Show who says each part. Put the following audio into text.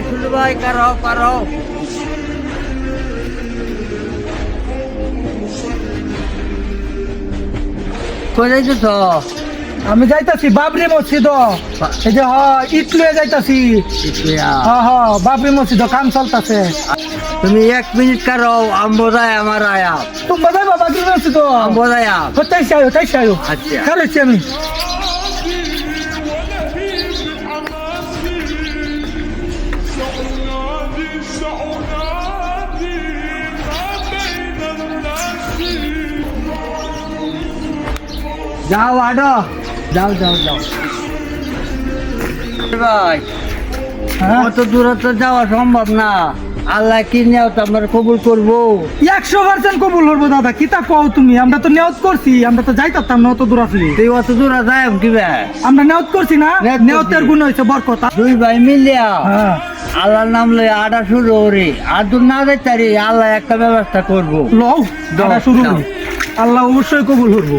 Speaker 1: শুনু ভাই কারো কারো কই যাইতেছ?
Speaker 2: আমি যাইতাছি বাবরি মসজিদ, এই যে ইট লয়ে যাইতাছি। বাবরি মসজিদ কাম চলতেছে।
Speaker 1: তুমি 1 মিনিট কারো বোঝায় আমার আয়া
Speaker 2: তুমি বোঝাই বাবরি মসজিদ
Speaker 1: বোঝায়া
Speaker 2: তাই আয়ো
Speaker 1: আচ্ছা
Speaker 2: কারেছি আমি।
Speaker 1: যাও আডো যাও যাও যাও ভাই
Speaker 2: হ্যাঁ?
Speaker 1: অত দূরত্ব যাওয়া সম্ভব না। আল্লাহ কি নিয়ত আমার কবুল করবো?
Speaker 2: 100% কবুল করবো দাদা, কি তা কও তুমি? আমরা তো নিয়ত করছি, আমরা তো যাইতাম না অত দূর আসলে।
Speaker 1: তুই অত দূর যায় কি ভাই?
Speaker 2: আমরা নিয়ত করছি না,
Speaker 1: নিয়ত করছি।
Speaker 2: নিয়তের গুণ হয়েছে বরকত।
Speaker 1: দুই ভাই মিলিয়া
Speaker 2: হ্যাঁ
Speaker 1: আল্লাহর নাম লই আডা শুরু করি। আর দূর না যাইতারি আল্লাহ একটা ব্যবস্থা করবো।
Speaker 2: লও দাদা শুরু করি। আল্লাহ অবশ্যই কবুল করবো।